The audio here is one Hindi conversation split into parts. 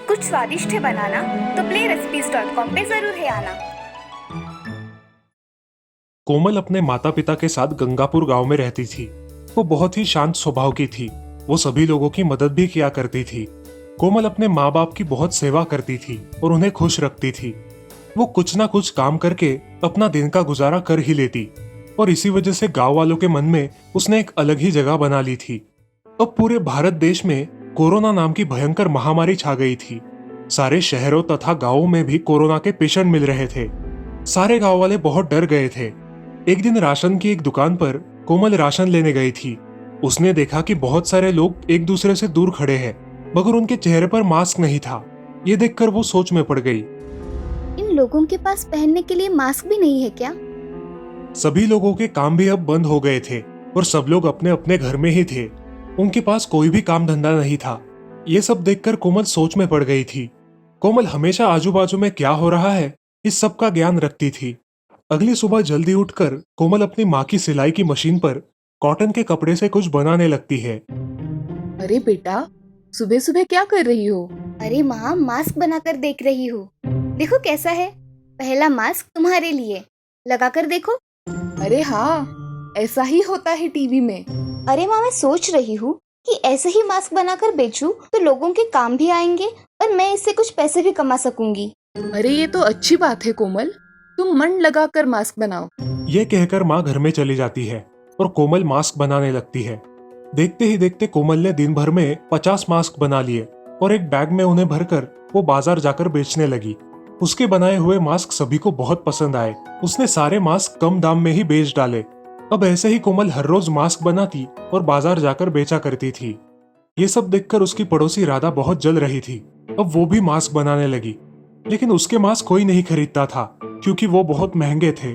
कुछ स्वादिष्ट है बनाना तो playrecipes.com पे जरूर है आना। कोमल अपने माता पिता के साथ गंगापुर गांव में रहती थी। वो बहुत ही शांत स्वभाव की थी। वो सभी लोगों की मदद भी किया करती थी। कोमल अपने माँ बाप की बहुत सेवा करती थी और उन्हें खुश रखती थी। वो कुछ ना कुछ काम करके अपना दिन का गुजारा कर ही लेती और इसी वजह से गांव वालों के मन में उसने एक अलग ही जगह बना ली थी। अब पूरे भारत देश में कोरोना नाम की भयंकर महामारी छा गई थी। सारे शहरों तथा गांवों में भी कोरोना के पेशेंट मिल रहे थे। सारे गांव वाले बहुत डर गए थे। एक दिन राशन की एक दुकान पर कोमल राशन लेने गई थी। उसने देखा कि बहुत सारे लोग एक दूसरे से दूर खड़े हैं, मगर उनके चेहरे पर मास्क नहीं था। ये देखकर वो सोच में पड़ गई। इन लोगों के पास पहनने के लिए मास्क भी नहीं है क्या? सभी लोगों के काम भी अब बंद हो गए थे और सब लोग अपने अपने घर में ही थे। उनके पास कोई भी काम धंधा नहीं था। ये सब देखकर कोमल सोच में पड़ गई थी। कोमल हमेशा आजू बाजू में क्या हो रहा है इस सब का ज्ञान रखती थी। अगली सुबह जल्दी उठकर कोमल अपनी माँ की सिलाई की मशीन पर कॉटन के कपड़े से कुछ बनाने लगती है। अरे बेटा, सुबह सुबह क्या कर रही हो? अरे माँ, मास्क बनाकर देख रही हूँ। देखो कैसा है। पहला मास्क तुम्हारे लिए, लगा कर देखो। अरे हाँ, ऐसा ही होता है टीवी में। अरे माँ, मैं सोच रही हूँ कि ऐसे ही मास्क बनाकर बेचूं तो लोगों के काम भी आएंगे और मैं इससे कुछ पैसे भी कमा सकूंगी। अरे ये तो अच्छी बात है कोमल, तुम मन लगाकर मास्क बनाओ। ये कहकर माँ घर में चली जाती है और कोमल मास्क बनाने लगती है। देखते ही देखते कोमल ने दिन भर में 50 मास्क बना लिए और एक बैग में उन्हें भरकर वो बाजार जाकर बेचने लगी। उसके बनाए हुए मास्क सभी को बहुत पसंद आए। उसने सारे मास्क कम दाम में ही बेच डाले। अब ऐसे ही कोमल हर रोज मास्क बनाती और बाजार जाकर बेचा करती थी। ये सब देखकर उसकी पड़ोसी राधा बहुत जल रही थी। अब वो भी मास्क बनाने लगी, लेकिन उसके मास्क कोई नहीं खरीदता था क्योंकि वो बहुत महंगे थे।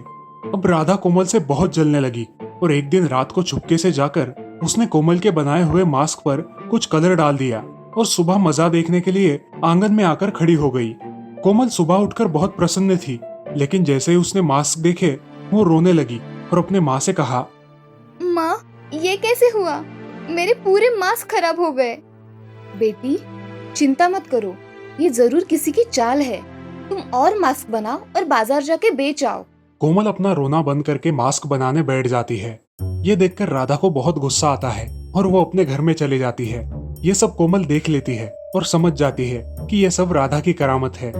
अब राधा कोमल से बहुत जलने लगी और एक दिन रात को चुपके से जाकर उसने कोमल के बनाए हुए मास्क पर कुछ कलर डाल दिया और सुबह मजा देखने के लिए आंगन में आकर खड़ी हो गई। कोमल सुबह उठकर बहुत प्रसन्न थी, लेकिन जैसे ही उसने मास्क देखे वो रोने लगी और अपने माँ से कहा, माँ, ये कैसे हुआ? मेरे पूरे मास्क खराब हो गए। बेटी, चिंता मत करो, ये जरूर किसी की चाल है। तुम और मास्क बनाओ और बाजार जाके बेच आओ। कोमल अपना रोना बंद करके मास्क बनाने बैठ जाती है। ये देखकर राधा को बहुत गुस्सा आता है और वो अपने घर में चली जाती है। ये सब कोमल देख लेती है और समझ जाती है कि ये सब राधा की करामत है।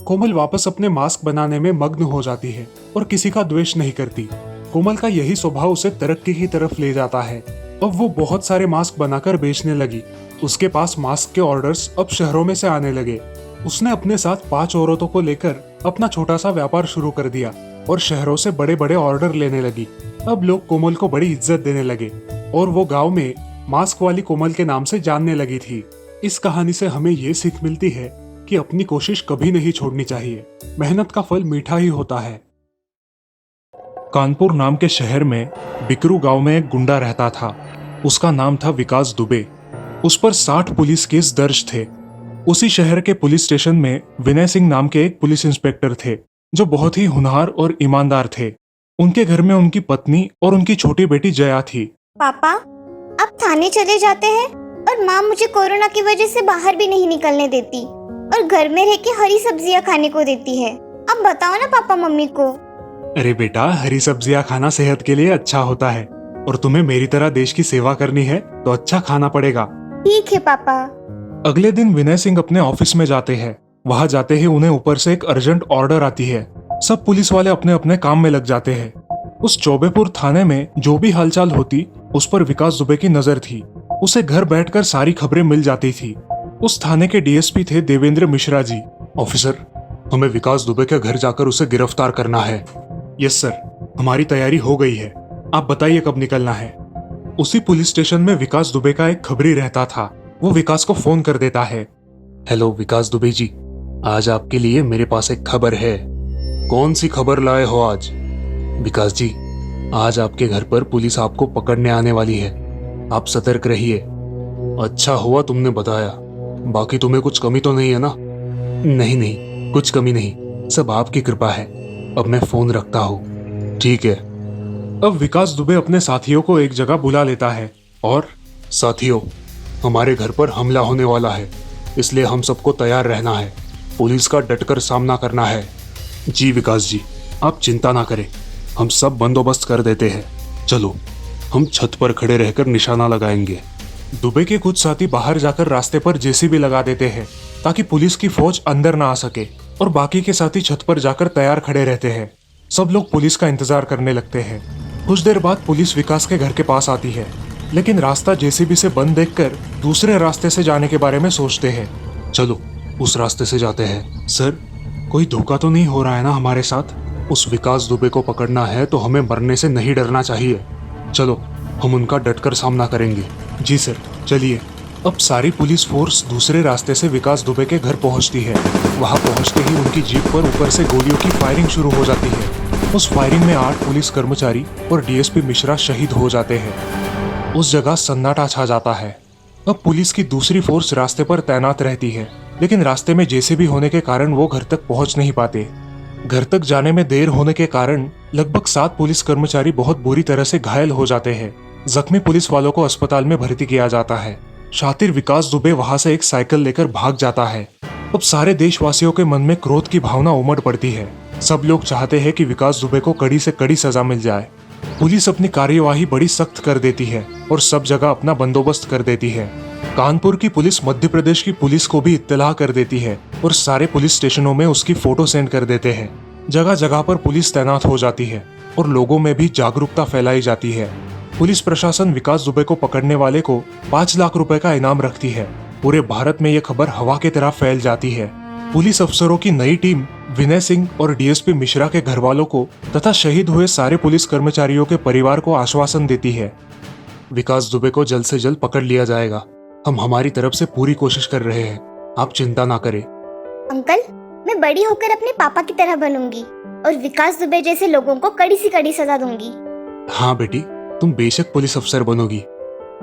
कोमल वापस अपने मास्क बनाने में मग्न हो जाती है और किसी का द्वेष नहीं करती। कोमल का यही स्वभाव उसे तरक्की की तरफ ले जाता है। अब वो बहुत सारे मास्क बनाकर बेचने लगी। उसके पास मास्क के ऑर्डर्स अब शहरों में से आने लगे। उसने अपने साथ 5 औरतों को लेकर अपना छोटा सा व्यापार शुरू कर दिया और शहरों से बड़े बड़े ऑर्डर लेने लगी। अब लोग कोमल को बड़ी इज्जत देने लगे और वो गांव में मास्क वाली कोमल के नाम से जानने लगी थी। इस कहानी से हमें ये सीख मिलती है कि अपनी कोशिश कभी नहीं छोड़नी चाहिए। मेहनत का फल मीठा ही होता है। कानपुर नाम के शहर में बिकरू गांव में एक गुंडा रहता था। उसका नाम था विकास दुबे। उस पर 60 पुलिस केस दर्ज थे। उसी शहर के पुलिस स्टेशन में विनय सिंह नाम के एक पुलिस इंस्पेक्टर थे जो बहुत ही होनहार और ईमानदार थे। उनके घर में उनकी पत्नी और उनकी छोटी बेटी जया थी। पापा, अब थाने चले जाते हैं और माँ मुझे कोरोना की वजह से बाहर भी नहीं निकलने देती और घर में रह के हरी सब्जियाँ खाने को देती है। अब बताओ ना पापा मम्मी को। अरे बेटा, हरी सब्जियां खाना सेहत के लिए अच्छा होता है और तुम्हें मेरी तरह देश की सेवा करनी है तो अच्छा खाना पड़ेगा। ठीक है पापा। अगले दिन विनय सिंह अपने ऑफिस में जाते हैं। वहां जाते ही उन्हें ऊपर से एक अर्जेंट ऑर्डर आती है। सब पुलिस वाले अपने अपने काम में लग जाते हैं। उस चौबेपुर थाने में जो भी हालचाल होती उस पर विकास दुबे की नजर थी। उसे घर बैठकर सारी खबरें मिल जाती थी। उस थाने के डीएसपी थे देवेंद्र मिश्रा जी। ऑफिसर, हमें विकास दुबे के घर जाकर उसे गिरफ्तार करना है। यस सर, हमारी तैयारी हो गई है। आप बताइए कब निकलना है। उसी पुलिस स्टेशन में विकास दुबे का एक खबरी रहता था। वो विकास को फोन कर देता है। हेलो विकास दुबे जी, आज आपके लिए मेरे पास एक खबर है। कौन सी खबर लाए हो आज? विकास जी, आज आपके घर पर पुलिस आपको पकड़ने आने वाली है। आप सतर्क रहिए। अच्छा हुआ तुमने बताया। बाकी तुम्हें कुछ कमी तो नहीं है ना? नहीं नहीं, कुछ कमी नहीं, सब आपकी कृपा है। अब मैं फोन रखता हूँ। ठीक है। अब विकास दुबे अपने साथियों को एक जगह बुला लेता है और साथियों, हमारे घर पर हमला होने वाला है, इसलिए हम सबको तैयार रहना है। पुलिस का डटकर सामना करना है। जी विकास जी, आप चिंता ना करें, हम सब बंदोबस्त कर देते हैं। चलो, हम छत पर खड़े रहकर निशाना लगाएंगे। दुबे के कुछ साथी बाहर जाकर रास्ते पर जेसीबी लगा देते हैं ताकि पुलिस की फौज अंदर ना आ सके, और बाकी के साथी छत पर जाकर तैयार खड़े रहते हैं। सब लोग पुलिस का इंतजार करने लगते हैं। कुछ देर बाद पुलिस विकास के घर के पास आती है, लेकिन रास्ता जेसीबी से बंद देखकर दूसरे रास्ते से जाने के बारे में सोचते हैं। चलो, उस रास्ते से जाते हैं। सर, कोई धोखा तो नहीं हो रहा है ना हमारे साथ? उस विकास दुबे को पकड़ना है तो हमें मरने से नहीं डरना चाहिए। चलो, हम उनका डटकर सामना करेंगे। जी सर, चलिए। अब सारी पुलिस फोर्स दूसरे रास्ते से विकास दुबे के घर पहुंचती है। वहां पहुंचते ही उनकी जीप पर ऊपर से गोलियों की फायरिंग शुरू हो जाती है। उस फायरिंग में 8 पुलिस कर्मचारी और डीएसपी मिश्रा शहीद हो जाते हैं। उस जगह सन्नाटा छा जाता है। अब पुलिस की दूसरी फोर्स रास्ते पर तैनात रहती है, लेकिन रास्ते में जेसीबी होने के कारण वो घर तक पहुंच नहीं पाते। घर तक जाने में देर होने के कारण लगभग 7 पुलिस कर्मचारी बहुत बुरी तरह से घायल हो जाते हैं। जख्मी पुलिस वालों को अस्पताल में भर्ती किया जाता है। शातिर विकास दुबे वहां से एक साइकिल लेकर भाग जाता है। अब सारे देशवासियों के मन में क्रोध की भावना उमड़ पड़ती है। सब लोग चाहते हैं कि विकास दुबे को कड़ी से कड़ी सजा मिल जाए। पुलिस अपनी कार्यवाही बड़ी सख्त कर देती है और सब जगह अपना बंदोबस्त कर देती है। कानपुर की पुलिस मध्य प्रदेश की पुलिस को भी इत्तला कर देती है और सारे पुलिस स्टेशनों में उसकी फोटो सेंड कर देते हैं। जगह जगह पर पुलिस तैनात हो जाती है और लोगों में भी जागरूकता फैलाई जाती है। पुलिस प्रशासन विकास दुबे को पकड़ने वाले को 5 लाख रुपए का इनाम रखती है। पूरे भारत में ये खबर हवा की तरह फैल जाती है। पुलिस अफसरों की नई टीम विनय सिंह और डीएसपी मिश्रा के घर वालों को तथा शहीद हुए सारे पुलिस कर्मचारियों के परिवार को आश्वासन देती है, विकास दुबे को जल्द से जल्द पकड़ लिया जाएगा। हम हमारी तरफ से पूरी कोशिश कर रहे हैं, आप चिंता ना करें। अंकल, मैं बड़ी होकर अपने पापा की तरह बनूंगी और विकास दुबे जैसे लोगों को कड़ी से कड़ी सजा दूंगी। हाँ बेटी, तुम बेशक पुलिस अफसर बनोगी।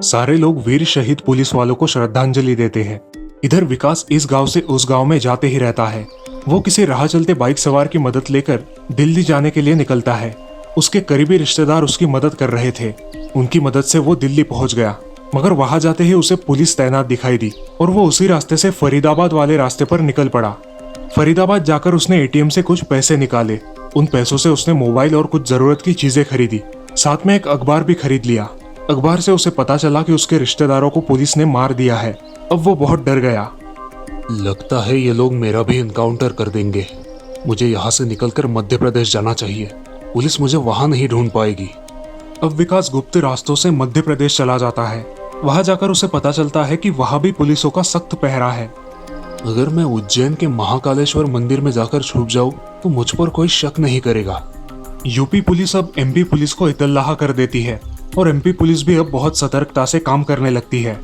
सारे लोग वीर शहीद पुलिस वालों को श्रद्धांजलि देते हैं। इधर विकास इस गांव से उस गांव में जाते ही रहता है। वो किसी राह चलते बाइक सवार की मदद लेकर दिल्ली जाने के लिए निकलता है। उसके करीबी रिश्तेदार उसकी मदद कर रहे थे। उनकी मदद से वो दिल्ली पहुंच गया, मगर वहां जाते ही उसे पुलिस तैनात दिखाई दी और वो उसी रास्ते से फरीदाबाद वाले रास्ते पर निकल पड़ा। फरीदाबाद जाकर उसने एटीएम से कुछ पैसे निकाले। उन पैसों से उसने मोबाइल और कुछ जरूरत की चीजें खरीदी। साथ में एक अखबार भी खरीद लिया। अखबार से उसे पता चला कि उसके रिश्तेदारों को पुलिस ने मार दिया है। अब वो बहुत डर गया। लगता है ये लोग मेरा भी एनकाउंटर कर देंगे। मुझे यहाँ से निकलकर मध्य प्रदेश जाना चाहिए, पुलिस मुझे वहां नहीं ढूंढ पाएगी। अब विकास गुप्त रास्तों से मध्य प्रदेश चला जाता है। वहां जाकर उसे पता चलता है कि वहां भी पुलिसों का सख्त पहरा है। अगर मैं उज्जैन के महाकालेश्वर मंदिर में जाकर छुप जाऊं तो मुझ पर कोई शक नहीं करेगा। यूपी पुलिस अब एमपी पुलिस को इत्तला कर देती है और एमपी पुलिस भी अब बहुत सतर्कता से काम करने लगती है।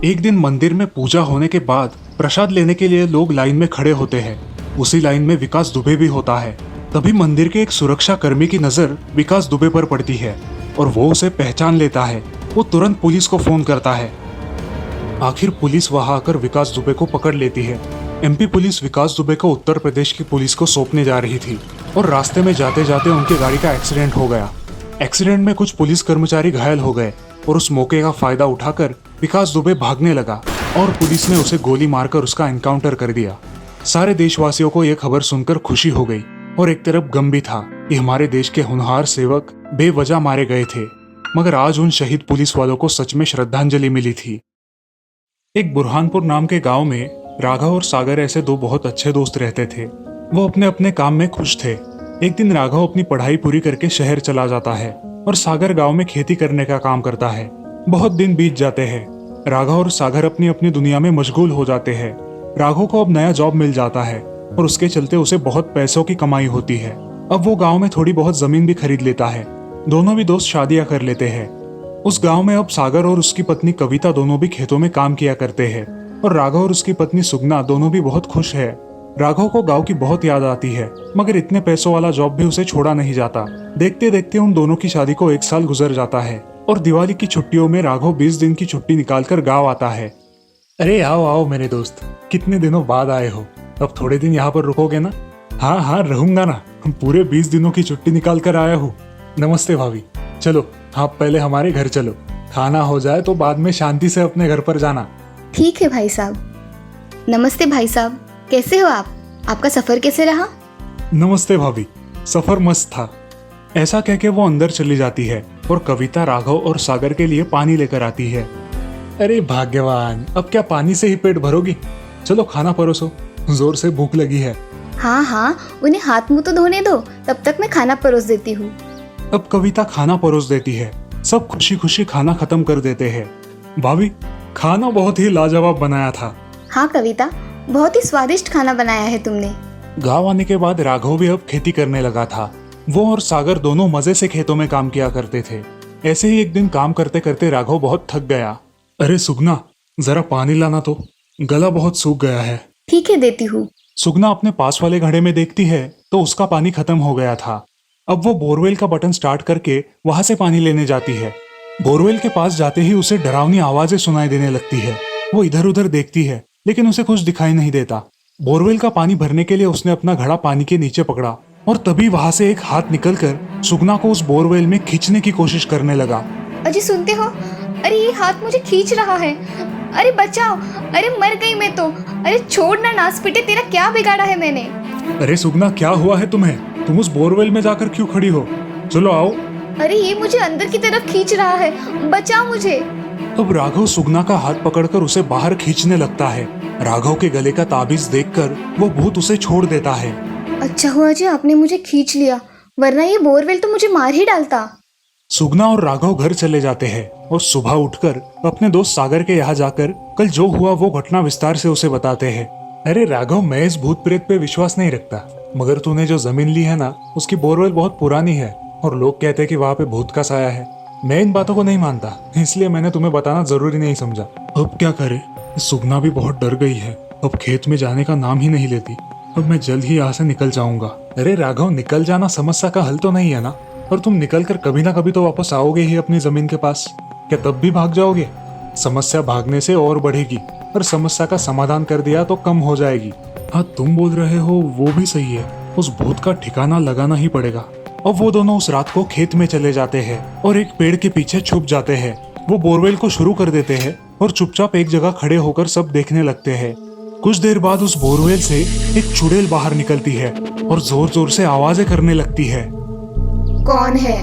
एक दिन मंदिर में पूजा होने के बाद प्रसाद लेने के लिए लोग लाइन में खड़े होते हैं। उसी लाइन में विकास दुबे भी होता है। तभी मंदिर के एक सुरक्षा कर्मी की नजर विकास दुबे पर पड़ती है और वो उसे पहचान लेता है। वो तुरंत पुलिस को फोन करता है। आखिर पुलिस वहां आकर विकास दुबे को पकड़ लेती है। एमपी पुलिस विकास दुबे को उत्तर प्रदेश की पुलिस को सौंपने जा रही थी और रास्ते में जाते जाते उनकी गाड़ी का एक्सीडेंट हो गया। एक्सीडेंट में कुछ पुलिस कर्मचारी घायल हो गए और उस मौके का फायदा उठाकर विकास दुबे भागने लगा और पुलिस ने उसे गोली मारकर उसका एनकाउंटर कर दिया। सारे देशवासियों को यह खबर सुनकर खुशी हो गई और एक तरफ गम भी था कि हमारे देश के होनहार सेवक बेवजह मारे गए थे, मगर आज उन शहीद पुलिस वालों को सच में श्रद्धांजलि मिली थी। एक बुरहानपुर नाम के गांव में राघव और सागर ऐसे 2 बहुत अच्छे दोस्त रहते थे। वो अपने अपने काम में खुश थे। एक दिन राघव अपनी पढ़ाई पूरी करके शहर चला जाता है और सागर गांव में खेती करने का काम करता है। बहुत दिन बीत जाते हैं। राघव और सागर अपनी अपनी दुनिया में मशगूल हो जाते हैं। राघव को अब नया जॉब मिल जाता है और उसके चलते उसे बहुत पैसों की कमाई होती है। अब वो गांव में थोड़ी बहुत जमीन भी खरीद लेता है। दोनों भी दोस्त शादियां कर लेते हैं। उस गांव में अब सागर और उसकी पत्नी कविता दोनों भी खेतों में काम किया करते हैं और राघव और उसकी पत्नी सुगना दोनों भी बहुत खुश है। राघव को गांव की बहुत याद आती है, मगर इतने पैसों वाला जॉब भी उसे छोड़ा नहीं जाता। देखते देखते उन दोनों की शादी को 1 साल गुजर जाता है और दिवाली की छुट्टियों में राघव 20 दिन की छुट्टी निकालकर गांव आता है। अरे आओ आओ मेरे दोस्त, कितने दिनों बाद आए हो। अब थोड़े दिन यहाँ पर रुकोगे ना? हाँ हाँ रहूंगा ना, हम पूरे 20 दिनों की छुट्टी निकाल कर आया हूँ। नमस्ते भाभी। चलो, आप पहले हमारे घर चलो, खाना हो जाए तो बाद में शांति से अपने घर पर जाना। ठीक है भाई साहब। नमस्ते भाई साहब, कैसे हो आप? आपका सफर कैसे रहा? नमस्ते भाभी, सफर मस्त था। ऐसा कह के वो अंदर चली जाती है और कविता राघव और सागर के लिए पानी लेकर आती है। अरे भाग्यवान, अब क्या पानी से ही पेट भरोगी? चलो खाना परोसो, जोर से भूख लगी है। हाँ हाँ, उन्हें हाथ मुंह तो धोने दो, तब तक मैं खाना परोस देती हूँ। अब कविता खाना परोस देती है। सब खुशी खुशी खाना खत्म कर देते हैं। भाभी, खाना बहुत ही लाजवाब बनाया था। हाँ कविता, बहुत ही स्वादिष्ट खाना बनाया है तुमने। गांव आने के बाद राघव भी अब खेती करने लगा था। वो और सागर दोनों मजे से खेतों में काम किया करते थे। ऐसे ही एक दिन काम करते करते राघव बहुत थक गया। अरे सुगना, जरा पानी लाना तो, गला बहुत सूख गया है। ठीक है, देती हूँ। सुगना अपने पास वाले घड़े में देखती है तो उसका पानी खत्म हो गया था। अब वो बोरवेल का बटन स्टार्ट करके वहां से पानी लेने जाती है। बोरवेल के पास जाते ही उसे डरावनी आवाजें सुनाई देने लगती है। वो इधर उधर देखती है लेकिन उसे कुछ दिखाई नहीं देता। बोरवेल का पानी भरने के लिए उसने अपना घड़ा पानी के नीचे पकड़ा और तभी वहां से एक हाथ निकलकर सुगना को उस बोरवेल में खींचने की कोशिश करने लगा। अजी सुनते हो? अरे ये हाथ मुझे खींच रहा है। अरे बचाओ, अरे मर गई मैं तो। अरे छोड़ना नासपिटे, तेरा क्या बिगाड़ा है मैंने? अरे सुगना, क्या हुआ है तुम्हें? तुम उस बोरवेल में जाकर क्यों खड़ी हो? चलो आओ। अरे ये मुझे अंदर की तरफ खींच रहा है, बचाओ मुझे। अब राघव सुगना का हाथ पकड़कर उसे बाहर खींचने लगता है। राघव के गले का ताबीज देखकर वो भूत उसे छोड़ देता है। अच्छा हुआ जी आपने मुझे खींच लिया, वरना ये बोरवेल तो मुझे मार ही डालता। सुगना और राघव घर चले जाते हैं और सुबह उठकर अपने दोस्त सागर के यहाँ जाकर कल जो हुआ वो घटना विस्तार से उसे बताते हैं। अरे राघव, मैं इस भूत प्रेत पे विश्वास नहीं रखता, मगर तूने जो जमीन ली है ना, उसकी बोरवेल बहुत पुरानी है और लोग कहते हैं कि वहाँ पे भूत का साया है। मैं इन बातों को नहीं मानता, इसलिए मैंने तुम्हें बताना जरूरी नहीं समझा। अब क्या करे, सुगना भी बहुत डर गई है। अब खेत में जाने का नाम ही नहीं लेती। अब मैं जल्द ही यहाँ से निकल जाऊंगा। अरे राघव, निकल जाना समस्या का हल तो नहीं है ना, और तुम निकल कर कभी ना कभी तो वापस आओगे ही अपनी जमीन के पास। क्या तब भी भाग जाओगे? समस्या भागने से और बढ़ेगी, और समस्या का समाधान कर दिया तो कम हो जाएगी। हाँ, तुम बोल रहे हो वो भी सही है, उस भूत का ठिकाना लगाना ही पड़ेगा। अब वो दोनों उस रात को खेत में चले जाते हैं और एक पेड़ के पीछे छुप जाते हैं। वो बोरवेल को शुरू कर देते हैं और चुपचाप एक जगह खड़े होकर सब देखने लगते हैं। कुछ देर बाद उस बोरवेल से एक चुड़ैल बाहर निकलती है और जोर जोर से आवाजें करने लगती है। कौन है?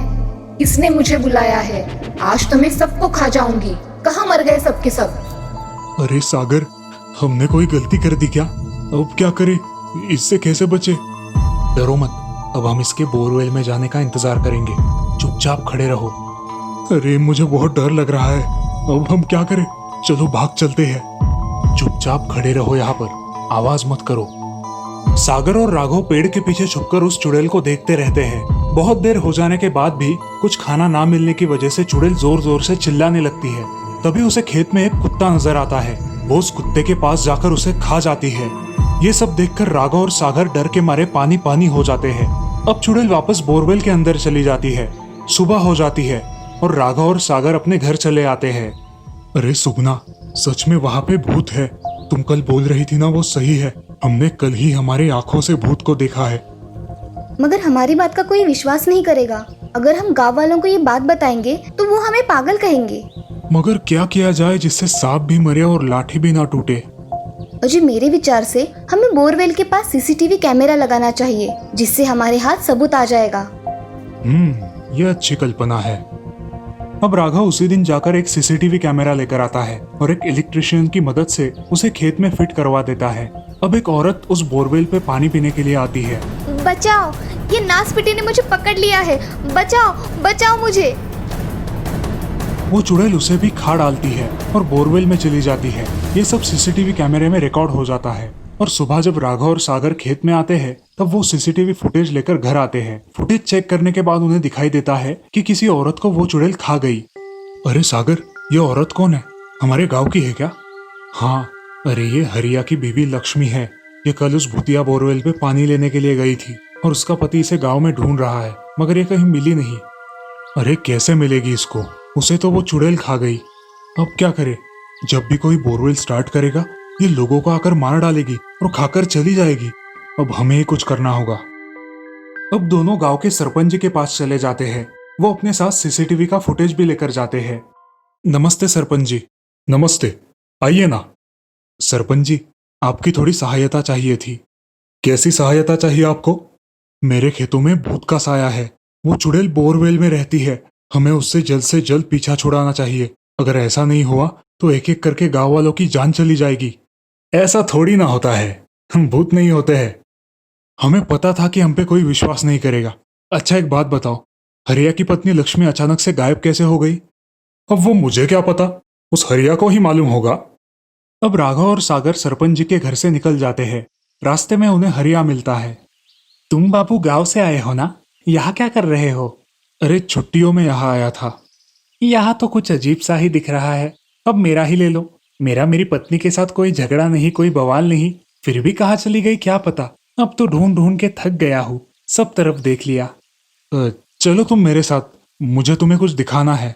किसने मुझे बुलाया है? आज तो मैं सबको खा जाऊंगी। कहाँ मर गए सबके सब? अरे सागर, हमने कोई गलती कर दी क्या? अब क्या करें? इससे कैसे बचे? डरो मत, अब हम इसके बोरवेल में जाने का इंतजार करेंगे। चुपचाप खड़े रहो। अरे मुझे बहुत डर लग रहा है, अब हम क्या करें? चलो भाग चलते हैं। चुपचाप खड़े रहो यहाँ पर, आवाज मत करो। सागर और राघव पेड़ के पीछे छुपकर उस चुड़ैल को देखते रहते हैं। बहुत देर हो जाने के बाद भी कुछ खाना ना मिलने की वजह से चुड़ैल जोर जोर से चिल्लाने लगती है। तभी उसे खेत में एक कुत्ता नजर आता है। वो उस कुत्ते के पास जाकर उसे खा जाती है। ये सब देखकर राघव और सागर डर के मारे पानी पानी हो जाते हैं। अब चुड़ैल वापस बोरवेल के अंदर चली जाती है। सुबह हो जाती है और राघव और सागर अपने घर चले आते हैं। अरे सुगना, सच में वहाँ पे भूत है। तुम कल बोल रही थी ना, वो सही है। हमने कल ही हमारी आंखों से भूत को देखा है। मगर हमारी बात का कोई विश्वास नहीं करेगा। अगर हम गांव वालों को ये बात बताएंगे तो वो हमें पागल कहेंगे। मगर क्या किया जाए जिससे सांप भी मरे और लाठी भी ना टूटे? अजी मेरे विचार से हमें बोरवेल के पास सीसीटीवी कैमरा लगाना चाहिए, जिससे हमारे हाथ सबूत आ जाएगा। ये अच्छी कल्पना है। अब राघव उसी दिन जाकर एक सीसीटीवी कैमरा लेकर आता है और एक इलेक्ट्रिशियन की मदद से उसे खेत में फिट करवा देता है। अब एक औरत उस बोरवेल पे पानी पीने के लिए आती है। बचाओ, ये नासपिटी ने मुझे पकड़ लिया है। बचाओ, बचाओ मुझे। वो चुड़ैल उसे भी खा डालती है और बोरवेल में चली जाती है। ये सब सीसीटीवी कैमरे में रिकॉर्ड हो जाता है और सुबह जब राघव और सागर खेत में आते हैं तब वो सीसीटीवी फुटेज लेकर घर आते हैं। फुटेज चेक करने के बाद उन्हें दिखाई देता है कि किसी औरत को वो चुड़ैल खा गई। अरे सागर, ये औरत कौन है? हमारे गांव की है क्या? हाँ, अरे ये हरिया की बीवी लक्ष्मी है। ये कल उस भूतिया बोरवेल पे पानी लेने के लिए गई थी और उसका पति इसे गाँव में ढूंढ रहा है, मगर ये कहीं मिली नहीं। अरे कैसे मिलेगी इसको? उसे तो वो चुड़ैल खा गई। अब क्या करे? जब भी कोई बोरवेल स्टार्ट करेगा ये लोगों को आकर मार डालेगी और खाकर चली जाएगी। अब हमें ही कुछ करना होगा। अब दोनों गांव के सरपंच के पास चले जाते हैं वो अपने साथ सीसीटीवी का फुटेज भी लेकर जाते हैं। नमस्ते सरपंच जी। नमस्ते, आइए ना। सरपंच जी, आपकी थोड़ी सहायता चाहिए थी। कैसी सहायता चाहिए आपको? मेरे खेतों में भूत का साया है। वो चुड़ैल बोरवेल में रहती है। हमें उससे जल्द से जल्द पीछा छुड़ाना चाहिए। अगर ऐसा नहीं हुआ तो एक एक करके गांव वालों की जान चली जाएगी। ऐसा थोड़ी ना होता है, हम भूत नहीं होते हैं। हमें पता था कि हम पे कोई विश्वास नहीं करेगा। अच्छा एक बात बताओ, हरिया की पत्नी लक्ष्मी अचानक से गायब कैसे हो गई? अब वो मुझे क्या पता, उस हरिया को ही मालूम होगा। अब राघव और सागर सरपंच जी के घर से निकल जाते हैं। रास्ते में उन्हें हरिया मिलता है। तुम बाबू गांव से आए हो ना, यहाँ क्या कर रहे हो? अरे छुट्टियों में यहाँ आया था। यहाँ तो कुछ अजीब सा ही दिख रहा है। अब मेरा ही ले लो। मेरी पत्नी के साथ कोई झगड़ा नहीं, कोई बवाल नहीं, फिर भी कहाँ चली गई क्या पता। अब तो ढूंढ ढूंढ के थक गया हूँ, सब तरफ देख लिया। चलो तुम मेरे साथ, मुझे तुम्हें कुछ दिखाना है।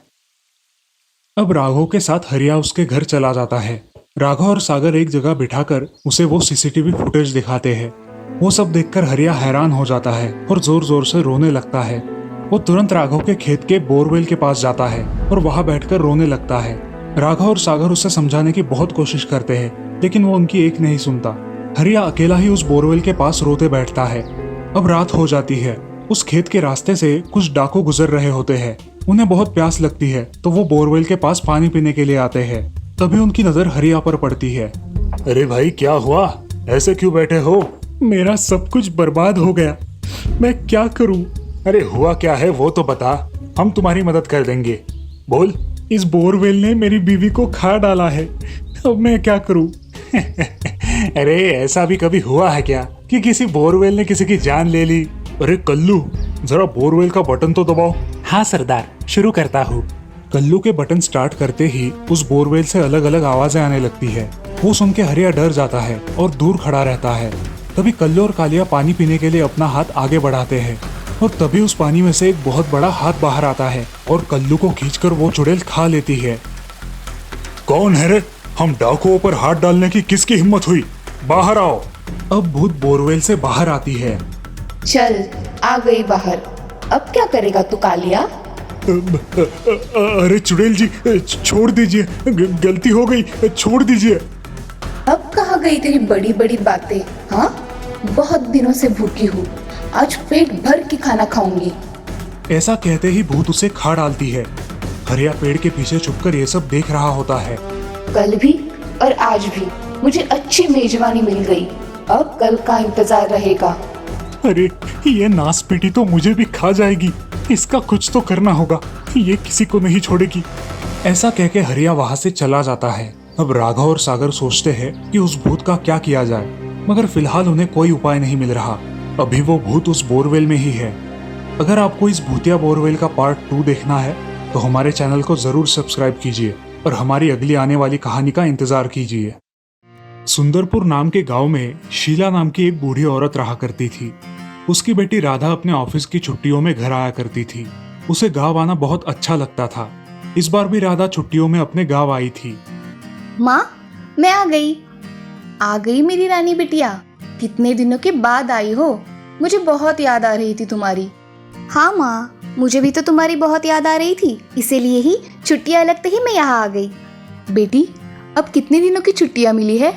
अब राघव के साथ हरिया उसके घर चला जाता है। राघव और सागर एक जगह बिठाकर उसे वो सीसीटीवी फुटेज दिखाते हैं। वो सब देखकर हरिया हैरान हो जाता है और जोर जोर से रोने लगता है। वो तुरंत राघव के खेत के बोरवेल के पास जाता है और वहां बैठकर रोने लगता है। राघव और सागर उसे समझाने की बहुत कोशिश करते हैं, लेकिन वो उनकी एक नहीं सुनता। हरिया अकेला ही उस बोरवेल के पास रोते बैठता है। अब रात हो जाती है। उस खेत के रास्ते से कुछ डाकू गुजर रहे होते हैं। उन्हें बहुत प्यास लगती है तो वो बोरवेल के पास पानी पीने के लिए आते हैं। तभी उनकी नजर हरिया पर पड़ती है। अरे भाई क्या हुआ, ऐसे क्यों बैठे हो? मेरा सब कुछ बर्बाद हो गया, मैं क्या करूं? अरे हुआ क्या है वो तो बता, हम तुम्हारी मदद कर देंगे। बोल। इस बोरवेल ने मेरी बीवी को खा डाला है, अब मैं क्या करूं? अरे ऐसा भी कभी हुआ है क्या कि किसी बोरवेल ने किसी की जान ले ली? अरे कल्लू, जरा बोरवेल का बटन तो दबाओ। हाँ सरदार, शुरू करता हूँ। कल्लू के बटन स्टार्ट करते ही उस बोरवेल से अलग अलग आवाजें आने लगती है। वो सुन के हरिया डर जाता है और दूर खड़ा रहता है। तभी कल्लू और कालिया पानी पीने के लिए अपना हाथ आगे बढ़ाते हैं और तभी उस पानी में से एक बहुत बड़ा हाथ बाहर आता है और कल्लू को खींचकर वो चुड़ैल खा लेती है। कौन है रे? हम डाकुओं पर हाथ डालने की किसकी हिम्मत हुई? बाहर आओ। अब भूत बोरवेल से बाहर आती है। चल आ गई बाहर, अब क्या करेगा तू कालिया? अरे चुड़ैल जी छोड़ दीजिए, गलती हो गई, छोड़ दीजिए। अब कहाँ गई तेरी बड़ी बड़ी बातें? हाँ, बहुत दिनों से भूखी हूँ, आज पेट भर के खाना खाऊंगी। ऐसा कहते ही भूत उसे खा डालती है। हरिया पेड़ के पीछे छुपकर ये सब देख रहा होता है। कल भी और आज भी मुझे अच्छी मेजबानी मिल गई, अब कल का इंतजार रहेगा। अरे ये नासपीटी तो मुझे भी खा जाएगी, इसका कुछ तो करना होगा, ये किसी को नहीं छोड़ेगी। ऐसा कहके हरिया वहां से चला जाता है। अब राघव और सागर सोचते हैं कि उस भूत का क्या किया जाए, मगर फिलहाल उन्हें कोई उपाय नहीं मिल रहा। अभी वो भूत उस बोरवेल में ही है। अगर आपको इस भूतिया बोरवेल का पार्ट 2 देखना है तो हमारे चैनल को जरूर सब्सक्राइब कीजिए और हमारी अगली आने वाली कहानी का इंतजार कीजिए। सुंदरपुर नाम के गांव में शीला नाम की एक बूढ़ी औरत रहा करती थी। उसकी बेटी राधा अपने ऑफिस की छुट्टियों में घर आया करती थी। उसे गांव आना बहुत अच्छा लगता था। इस बार भी राधा छुट्टियों में अपने गांव आई थी। माँ, मैं आ गई मेरी रानी बिटिया। कितने दिनों के बाद आई हो, मुझे बहुत याद आ रही थी तुम्हारी। हाँ माँ, मुझे भी तो तुम्हारी बहुत याद आ रही थी, इसीलिए ही छुट्टियाँ लगते ही मैं यहाँ आ गई। बेटी, अब कितने दिनों की छुट्टियाँ मिली है?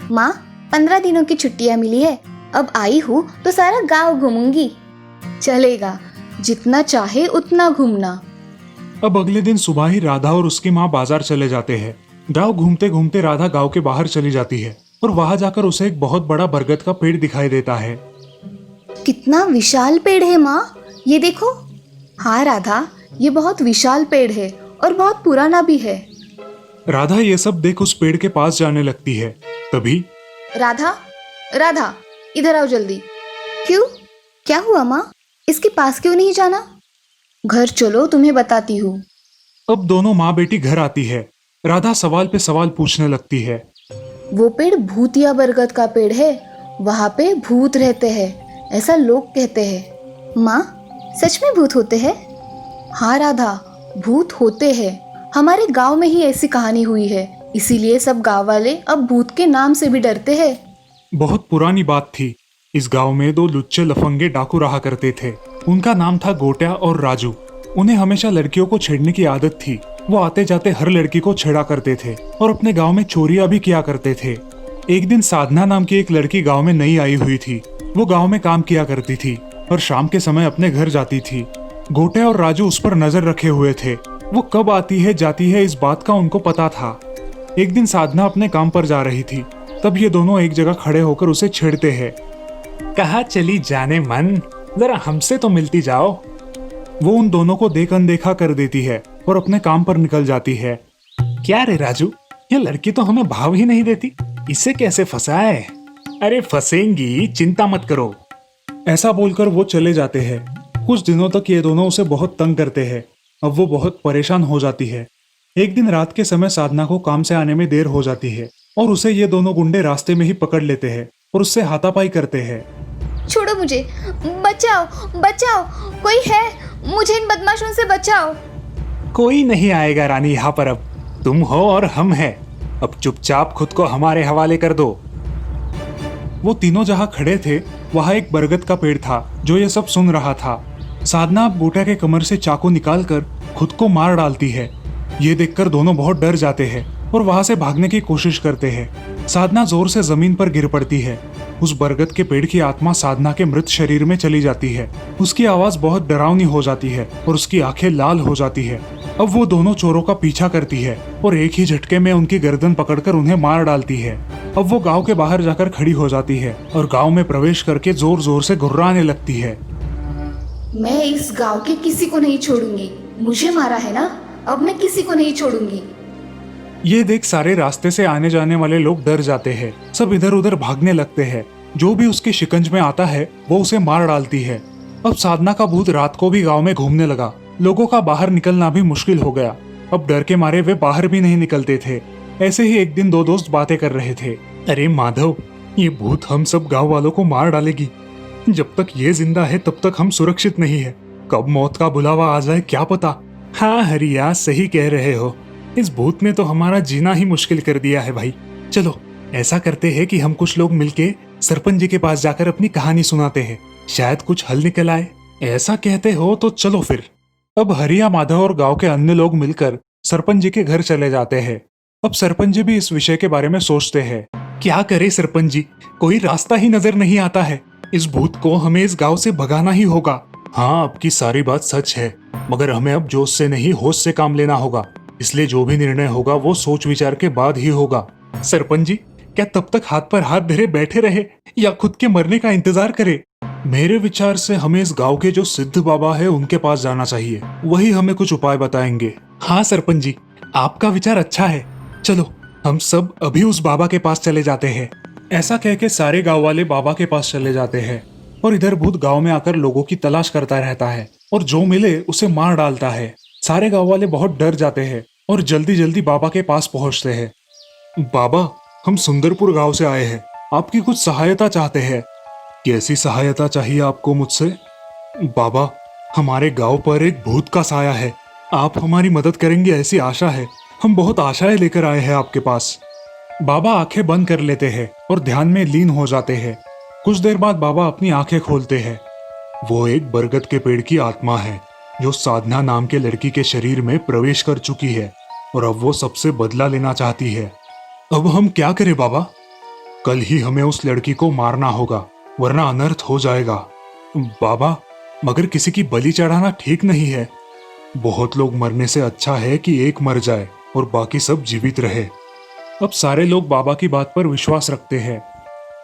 माँ, 15 दिनों की छुट्टियाँ मिली है। अब आई हूँ तो सारा गांव घूमूंगी। चलेगा, जितना चाहे उतना घूमना। अब अगले दिन सुबह ही राधा और उसकी माँ बाजार चले जाते हैं। गांव घूमते घूमते राधा गांव के बाहर चली जाती है और वहां जाकर उसे एक बहुत बड़ा बरगद का पेड़ दिखाई देता है। कितना विशाल पेड़ है माँ, ये देखो। हाँ राधा, ये बहुत विशाल पेड़ है और बहुत पुराना भी है। राधा ये सब देख उस पेड़ के पास जाने लगती है। तभी राधा, इधर आओ जल्दी। क्यों, क्या हुआ माँ? इसके पास क्यों नहीं जाना? घर चलो, तुम्हें बताती हूँ। अब दोनों माँ बेटी घर आती है। राधा सवाल पे सवाल पूछने लगती है। वो पेड़ भूतिया बरगद का पेड़ है, वहाँ पे भूत रहते हैं, ऐसा लोग कहते हैं। माँ, सच में भूत होते हैं? हाँ राधा, भूत होते हैं। हमारे गांव में ही ऐसी कहानी हुई है, इसीलिए सब गांव वाले अब भूत के नाम से भी डरते हैं। बहुत पुरानी बात थी। इस गांव में 2 लुच्चे लफंगे डाकू रहा करते थे। उनका नाम था गोट्या और राजू। उन्हें हमेशा लड़कियों को छेड़ने की आदत थी। वो आते जाते हर लड़की को छेड़ा करते थे और अपने गांव में चोरियां भी किया करते थे। एक दिन साधना नाम की एक लड़की गांव में नई आई हुई थी। वो गांव में काम किया करती थी और शाम के समय अपने घर जाती थी। गोटे और राजू उस पर नजर रखे हुए थे। वो कब आती है जाती है इस बात का उनको पता था। एक दिन साधना अपने काम पर जा रही थी, तब ये दोनों एक जगह खड़े होकर उसे छेड़ते हैं। कहाँ चली जाने मन, जरा हमसे तो मिलती जाओ। वो उन दोनों को देख अनदेखा कर देती है और अपने काम पर निकल जाती है। क्या रे राजू, ये लड़की तो हमें भाव ही नहीं देती, इसे कैसे फंसाए? अरे फंसेंगी, चिंता मत करो। ऐसा बोलकर वो चले जाते हैं। कुछ दिनों तक ये दोनों उसे बहुत तंग करते हैं। अब वो बहुत परेशान हो जाती है। एक दिन रात के समय साधना को काम से आने में देर हो जाती है और उसे ये दोनों गुंडे रास्ते में ही पकड़ लेते हैं और उससे हाथापाई करते हैं। छोड़ो मुझे, बचाओ बचाओ, कोई है, मुझे इन बदमाशों से बचाओ। कोई नहीं आएगा रानी यहाँ पर, अब तुम हो और हम हैं। अब चुपचाप खुद को हमारे हवाले कर दो। वो तीनों जहाँ खड़े थे वहाँ एक बरगद का पेड़ था जो ये सब सुन रहा था। साधना अब बूटा के कमर से चाकू निकालकर खुद को मार डालती है। ये देखकर दोनों बहुत डर जाते हैं और वहां से भागने की कोशिश करते हैं। साधना जोर से जमीन पर गिर पड़ती है। उस बरगद के पेड़ की आत्मा साधना के मृत शरीर में चली जाती है। उसकी आवाज बहुत डरावनी हो जाती है और उसकी आंखें लाल हो जाती है। अब वो दोनों चोरों का पीछा करती है और एक ही झटके में उनकी गर्दन पकड़कर उन्हें मार डालती है। अब वो गांव के बाहर जाकर खड़ी हो जाती है और गांव में प्रवेश करके जोर जोर से गुर्राने लगती है। मैं इस गांव के किसी को नहीं छोड़ूंगी। मुझे मारा है ना, अब मैं किसी को नहीं छोड़ूंगी। ये देख सारे रास्ते से आने जाने वाले लोग डर जाते हैं। सब इधर उधर भागने लगते हैं। जो भी उसके शिकंज में आता है वो उसे मार डालती है। अब साधना का भूत रात को भी गांव में घूमने लगा। लोगों का बाहर निकलना भी मुश्किल हो गया। अब डर के मारे वे बाहर भी नहीं निकलते थे। ऐसे ही एक दिन दो दोस्त बातें कर रहे थे। अरे माधव, ये भूत हम सब गांव वालों को मार डालेगी। जब तक ये जिंदा है तब तक हम सुरक्षित नहीं है। कब मौत का बुलावा आ जाए क्या पता। हाँ हरिया, सही कह रहे हो। इस भूत ने तो हमारा जीना ही मुश्किल कर दिया है भाई। चलो ऐसा करते हैं कि हम कुछ लोग मिलके सरपंच जी के पास जाकर अपनी कहानी सुनाते हैं, शायद कुछ हल निकल आए। ऐसा कहते हो तो चलो फिर। अब हरिया, माधव और गांव के अन्य लोग मिलकर सरपंच जी के घर चले जाते हैं। अब सरपंच जी भी इस विषय के बारे में सोचते हैं। क्या करे सरपंच जी, कोई रास्ता ही नजर नहीं आता है। इस भूत को हमें इस गांव से भगाना ही होगा। हाँ, आपकी सारी बात सच है, मगर हमें अब जोश से नहीं होश से काम लेना होगा। इसलिए जो भी निर्णय होगा वो सोच विचार के बाद ही होगा। सरपंच जी, क्या तब तक हाथ पर हाथ धरे बैठे रहे या खुद के मरने का इंतजार करे? मेरे विचार से हमें इस गांव के जो सिद्ध बाबा है उनके पास जाना चाहिए। वही हमें कुछ उपाय बताएंगे। हाँ सरपंच जी, आपका विचार अच्छा है। चलो हम सब अभी उस बाबा के पास चले जाते हैं। ऐसा कह के सारे गांव वाले बाबा के पास चले जाते हैं और इधर भूत गांव में आकर लोगों की तलाश करता रहता है और जो मिले उसे मार डालता है। सारे गांव वाले बहुत डर जाते हैं और जल्दी जल्दी बाबा के पास पहुंचते हैं। बाबा, हम सुंदरपुर गांव से आए हैं, आपकी कुछ सहायता चाहते हैं। कैसी सहायता चाहिए आपको मुझसे? बाबा, हमारे गांव पर एक भूत का साया है, आप हमारी मदद करेंगे ऐसी आशा है। हम बहुत आशाएं लेकर आए हैं आपके पास। बाबा आंखें बंद कर लेते हैं और ध्यान में लीन हो जाते हैं। कुछ देर बाद बाबा अपनी आंखें खोलते हैं। वो एक बरगद के पेड़ की आत्मा है जो साधना नाम के लड़की के शरीर में प्रवेश कर चुकी है और अब वो सबसे बदला लेना चाहती है। अब हम क्या करें बाबा? कल ही हमें उस लड़की को मारना होगा वरना अनर्थ हो जाएगा। बाबा, मगर किसी की बलि चढ़ाना ठीक नहीं है। बहुत लोग मरने से अच्छा है कि एक मर जाए और बाकी सब जीवित रहे। अब सारे लोग बाबा की बात पर विश्वास रखते हैं।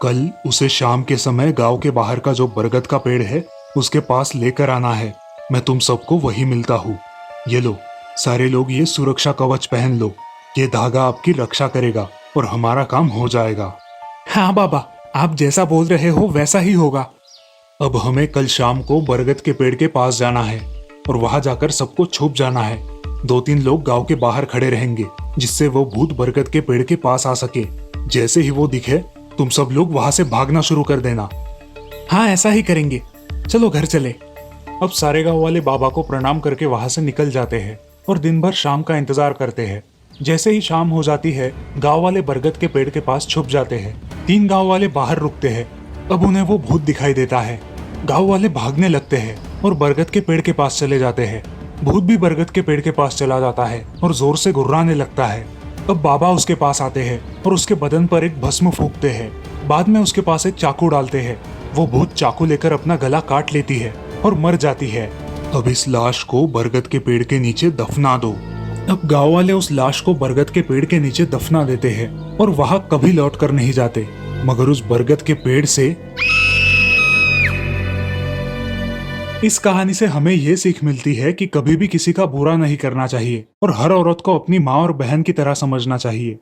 कल उसे शाम के समय गांव के बाहर का जो बरगद का पेड़ है उसके पास लेकर आना है। मैं तुम सबको वही मिलता हूँ। ये लो, सारे लोग ये सुरक्षा कवच पहन लो। ये धागा आपकी रक्षा करेगा और हमारा काम हो जाएगा। हाँ बाबा, आप जैसा बोल रहे हो वैसा ही होगा। अब हमें कल शाम को बरगद के पेड़ के पास जाना है और वहां जाकर सबको छुप जाना है। 2-3 लोग गांव के बाहर खड़े रहेंगे जिससे वो भूत बरगद के पेड़ के पास आ सके। जैसे ही वो दिखे तुम सब लोग वहां से भागना शुरू कर देना। हाँ, ऐसा ही करेंगे। चलो घर चले। अब सारे गांव वाले बाबा को प्रणाम करके वहां से निकल जाते हैं और दिन भर शाम का इंतजार करते हैं। जैसे ही शाम हो जाती है गांव वाले बरगद के पेड़ के पास छुप जाते हैं। 3 गांव वाले बाहर रुकते हैं। अब उन्हें वो भूत दिखाई देता है। गांव वाले भागने लगते हैं और बरगद के पेड़ के पास चले जाते हैं। भूत भी बरगद के पेड़ के पास चला जाता है और जोर से गुर्राने लगता है। अब बाबा उसके पास आते हैं और उसके बदन पर एक भस्म फूंकते हैं। बाद में उसके पास एक चाकू डालते हैं। वो भूत चाकू लेकर अपना गला काट लेती है और मर जाती है। अब इस लाश को बरगद के पेड़ के नीचे दफना दो। अब गांव वाले उस लाश को बरगद के पेड़ के नीचे दफना देते हैं और वहां कभी लौट कर नहीं जाते। मगर उस बरगद के पेड़ से इस कहानी से हमें ये सीख मिलती है कि कभी भी किसी का बुरा नहीं करना चाहिए और हर औरत को अपनी माँ और बहन की तरह समझना चाहिए।